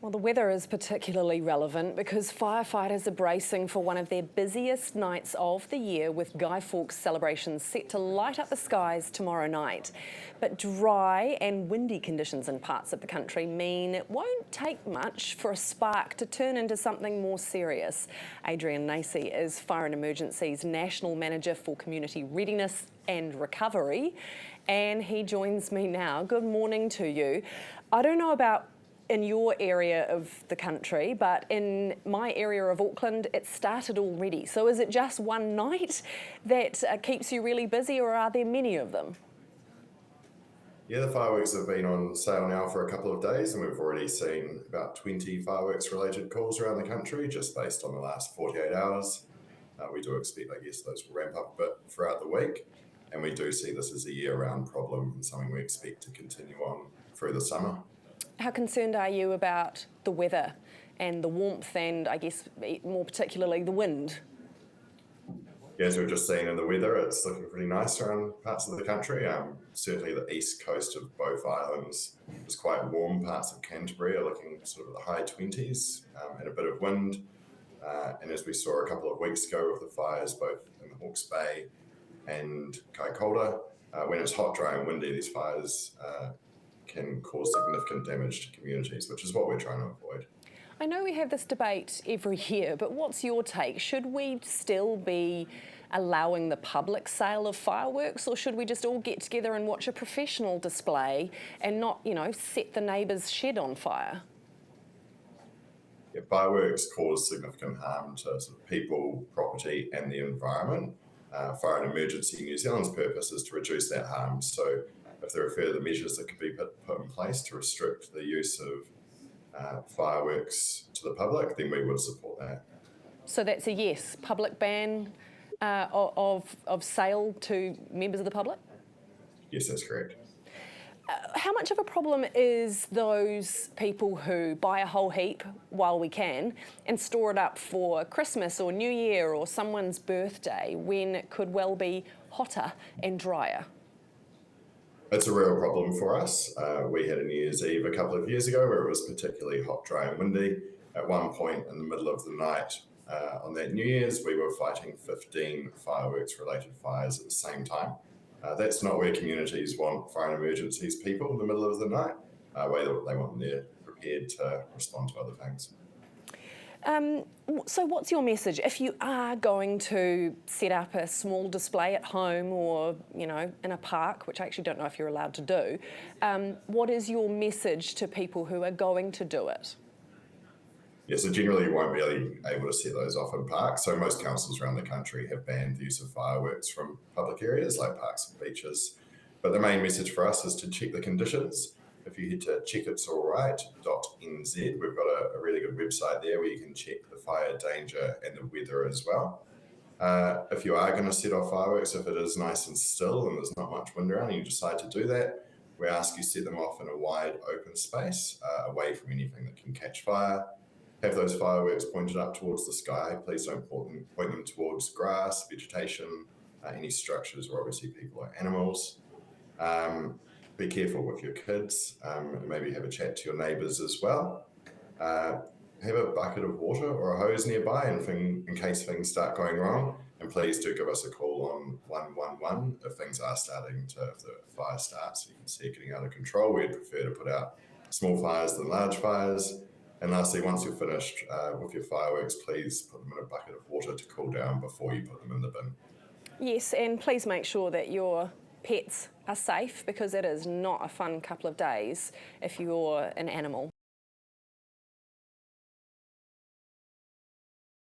Well, the weather is particularly relevant because firefighters are bracing for one of their busiest nights of the year, with Guy Fawkes celebrations set to light up the skies tomorrow night. But dry and windy conditions in parts of the country mean it won't take much for a spark to turn into something more serious. Adrian Nacey is Fire and Emergency's National Manager for Community Readiness and Recovery, and he joins me now. Good morning to you. I don't know about in your area of the country, but in my area of Auckland, it started already. So is it just one night that keeps you really busy, or are there many of them? Yeah, the fireworks have been on sale now for a couple of days, and we've already seen about 20 fireworks-related calls around the country just based on the last 48 hours. We do expect, I guess, those will ramp up a bit throughout the week, and we do see this as a year-round problem and something we expect to continue on through the summer. How concerned are you about the weather and the warmth and, I guess, more particularly the wind? Yeah, as we've just seen in the weather, it's looking pretty nice around parts of the country. Certainly the east coast of both islands is quite warm. Parts of Canterbury are looking sort of the high 20s and a bit of wind. And as we saw a couple of weeks ago with the fires both in the Hawke's Bay and Kaikoura, when it's hot, dry and windy, these fires can cause significant damage to communities, which is what we're trying to avoid. I know we have this debate every year, but what's your take? Should we still be allowing the public sale of fireworks, or should we just all get together and watch a professional display and not, set the neighbour's shed on fire? Yeah, fireworks cause significant harm to sort of people, property and the environment. Fire and Emergency New Zealand's purpose is to reduce that harm. So if there are further measures that could be put in place to restrict the use of fireworks to the public, then we would support that. So that's a yes, public ban of sale to members of the public? Yes, that's correct. How much of a problem is those people who buy a whole heap while we can and store it up for Christmas or New Year or someone's birthday when it could well be hotter and drier? It's a real problem for us. We had a New Year's Eve a couple of years ago where it was particularly hot, dry and windy. At one point in the middle of the night on that New Year's, we were fighting 15 fireworks-related fires at the same time. That's not where communities want fire and emergencies people in the middle of the night. They want them there prepared to respond to other things. So what's your message? If you are going to set up a small display at home or, in a park, which I actually don't know if you're allowed to do, what is your message to people who are going to do it? Yeah, so generally you won't be able to set those off in parks. So most councils around the country have banned the use of fireworks from public areas like parks and beaches. But the main message for us is to check the conditions. If you head to checkitsallright.nz, we've got a really good website there where you can check the fire danger and the weather as well. If you are going to set off fireworks, if it is nice and still and there's not much wind around and you decide to do that, we ask you set them off in a wide open space, away from anything that can catch fire. Have those fireworks pointed up towards the sky. Please don't point them towards grass, vegetation, any structures or obviously people or animals. Be careful with your kids, maybe have a chat to your neighbours as well. Have a bucket of water or a hose nearby in case things start going wrong. And please do give us a call on 111 if things are if the fire starts, you can see it getting out of control. We'd prefer to put out small fires than large fires. And lastly, once you're finished with your fireworks, please put them in a bucket of water to cool down before you put them in the bin. Yes, and please make sure that your pets are safe, because it is not a fun couple of days if you're an animal.